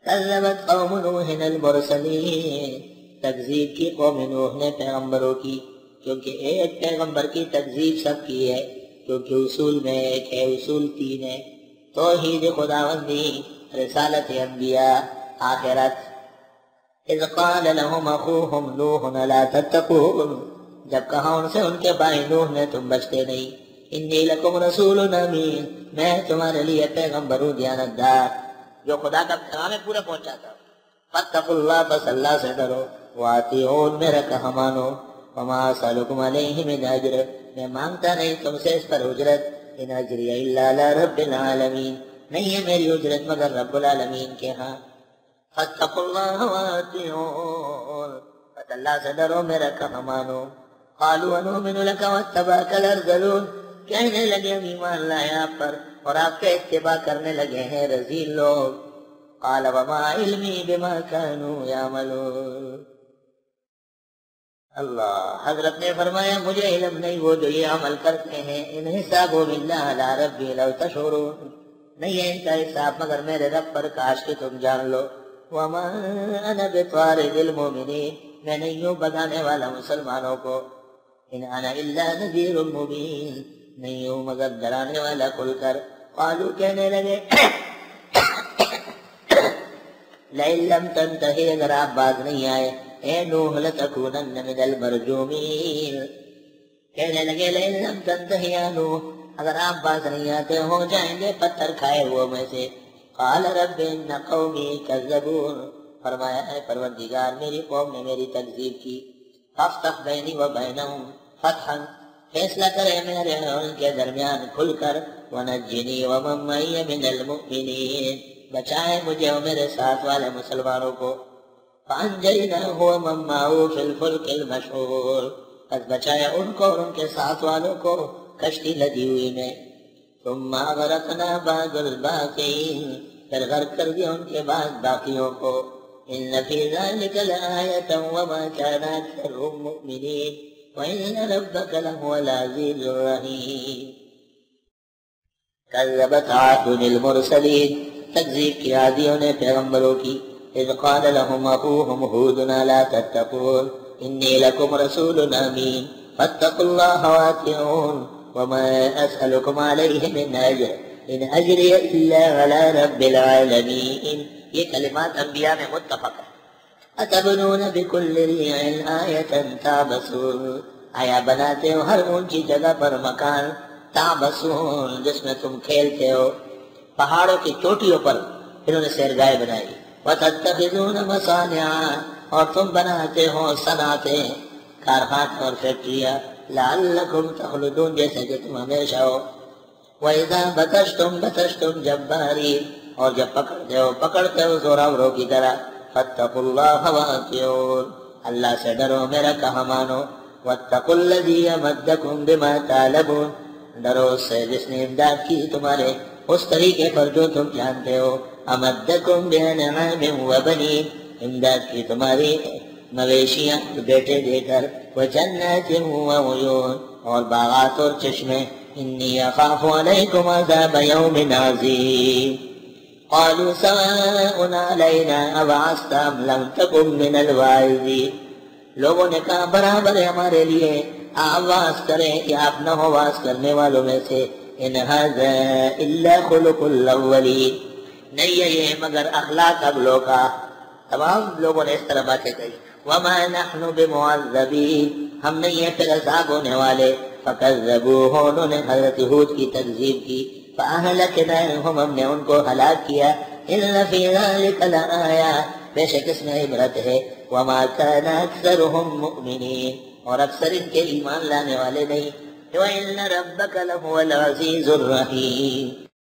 کذبت قوم نوح المرسلین، تکذیب کی قوم نوح نے پیغمبروں کی، کیونکہ ایک پیغمبر کی تکذیب سب کی ہے، کیونکہ اصول میں ایک ہے، اصول تین ہے: توحید خداوندی، رسالت انبیاء، آخرت۔ اذ قال لهم اخوهم نوح لا تتقون، جب کہا ان سے ان کے بھائی نوح نے تم بچتے نہیں، انی لکم رسول امین، میں تمہارے لیے پیغمبر ہوں دیانتدار جو خدا کا پیغام پورا پہنچاتا ہوں۔ فاتقوا اللہ، بس اللہ سے ڈرو، واطیعون، میرا کہا مانو، وما اسألکم علیہ من اجر، میں مانگتا نہیں تم سے اس پر اجرت، ان اجری الا علی رب العالمین، نہیں ہے میری اجرت مگر رب العالمین کے ہاں۔ فاتقوا اللہ واطیعون، بس اللہ سے ڈرو، میرا کہا مانو۔ قالوا انؤمن لک واتبعک الارذلون، کہنے لگے ہم ایمان لائے آپ پر اور آپ کا اتباع کرنے لگے ہیں رذیل لوگ۔ قال وما علمی بما كانوا يعملون، اللہ حضرت نے فرمایا مجھے علم نہیں وہ جو یہ عمل کرتے ہیں، ان حسابهم الا على ربي لو تشعرون، نہیں ہے ان کا حساب مگر میرے رب پر، کاش کہ تم جان لو۔ وما انا بطارد المؤمنین، میں نہیں ہوں بگانے والا مسلمانوں کو، ان انا الا نذیر مبین، نہیں ہوں مگر ڈرانے والا کھل کر۔ قالوا، کہنے لگے لئن لم تنتہی، اگر آپ باز نہیں آئے، اے نوح لتکونن من المرجومین، کہنے لگے لئن لم تنتہی یا نوح، اگر آپ باز نہیں آتے ہو جائیں گے پتھر کھائے ہوئے میں سے۔ قال رب ان قومی کذبون، فرمایا اے پروردگار میری قوم نے میری تکذیب کی، فافتح بینی و بینہم فتحا، فیصلہ کرے میرے اور ان کے درمیان کھل کر، ونجنی ومن معی من المؤمنین، بچائے مجھے اور میرے ساتھ والے مسلمانوں کو۔ فانجیناہ ومن معہ فی الفلک المشحون، پس بچایا ان کو اور ان کے ساتھ والوں کو کشتی لدی ہوئی میں۔ ثم اغرقنا بعد الباقین، پھر غرق کر دیا ان کے بعد باقیوں کو۔ ان فی ذلک لآیۃ وما کان اکثرهم مؤمنین وان ربک لهو العزیز الرحیم۔ کذبت عاد المرسلین، تکذیب کی عادیوں نے پیغمبروں کی۔ اذ قال لهم اخوهم هود لا تتقون انی لکم رسول امین فاتقوا اللہ واطیعون وما اسألکم علیہ من اجر ان اجری الا علی رب العالمین۔ یہ کلمات انبیاء میں متفق ہے۔ اتبنون بکل ریع آیۃ تعبثون، آیا بناتے ہو ہر اونچی جگہ پر مکان، تعبثون جس میں تم کھیلتے ہو، پہاڑوں کی چوٹیوں پر انہوں نے سیرگاہیں بنائی۔ وتتخذون مصانع، اور تم بناتے ہو صنعتیں، کارخانے اور فیکٹریاں، لعلکم تخلدون جیسے کہ تم ہمیشہ ہو۔ وَإِذَا بَطَشْتُمْ بَطَشْتُمْ جَبَّارِينَ، اور جب پکڑتے ہو زوراوروں کی طرح۔ فَاتَّقُوا اللَّهَ وَأَطِيعُونِ، اللہ سے ڈرو میرا کہا مانو۔ وَاتَّقُوا الَّذِي أَمَدَّكُمْ بِمَا تَعْلَمُونَ، ڈرو اس سے جس نے امداد کی تمہارے اس طریقے پر جو تم جانتے ہو۔ أَمَدَّكُمْ بِأَنْعَامٍ وَبَنِينَ، امداد کی تمہاری مویشیاں بیٹے دے کر۔ وَجَنَّاتٍ وَعُيُونٍ، اور باغات اور چشمے۔ إِنِّي أَخَافُ عَلَيْكُمْ عَذَابَ يَوْمٍ عَظِيمٍ۔ قَالُوا سَوَاءٌ عَلَيْنَا أَوَعَظْتَ أَمْ لَمْ تَكُنْ مِنَ الْوَاعِظِينَ، لوگوں نے کہا برابر ہے ہمارے لیے، آپ واعظ کریں کہ آپ نہ ہو واعظ کرنے والوں میں سے۔ إِنْ هَذَا إِلَّا خُلُقُ الْأَوَّلِينَ، نہیں ہے یہ مگر اخلاق اگلوں کا۔ تمام لوگوں نے اس طرح باتیں کہی۔ وَمَا نَحْنُ بِمُعَذَّبِينَ، ہم نہیں ہیں پھر عذاب ہونے والے۔ فَكَذَّبُوهُ، انہوں نے حضرت ہود کی تکذیب کی۔ فَأَهْلَكْنَاهُمْ، ہم نے ان کو ہلاک کیا۔ إِنَّ فِي ذَلِكَ لَآيَةً، بے شک اس میں عبرت ہے۔ وَمَا كَانَ أَكْثَرُهُمْ مُؤْمِنِينَ، اور اکثر ان کے ایمان لانے والے نہیں۔ وَإِنَّ رَبَّكَ لَهُوَ الْعَزِيزُ الرَّحِيمُ،